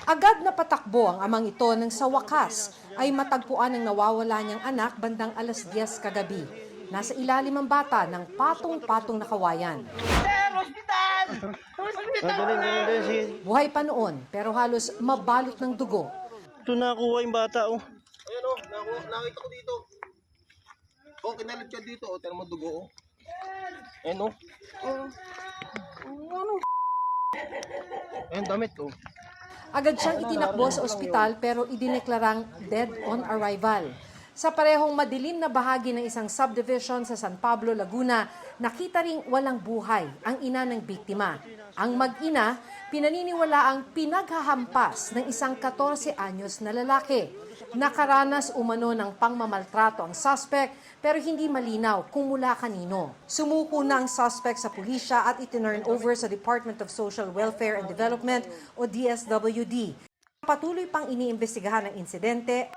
Agad na patakbo ang amang ito nang sa wakas ay matagpuan ang nawawala niyang anak bandang 10:00 kagabi. Nasa ilalim ang bata ng patong-patong na kawayan. Buhay pa noon pero halos mabalot ng dugo. Ito nakuha yung bata, oh. Ayan o, nakita ko dito. O, kinalit ka dito. O, tira mo dugo, o. Ayan o. Ayan, damit, o. Agad siyang itinakbo sa ospital pero idineklarang dead on arrival. Sa parehong madilim na bahagi ng isang subdivision sa San Pablo, Laguna, nakita ring walang buhay ang ina ng biktima. Ang mag-ina, pinaniniwala ang pinaghahampas ng isang 14 anyos na lalaki. Nakaranas umano ng pangmamaltrato ang suspect pero hindi malinaw kung mula kanino. Sumuko na ang suspect sa pulisya at itinurn over sa Department of Social Welfare and Development o DSWD. Patuloy pang iniimbestigahan ang insidente.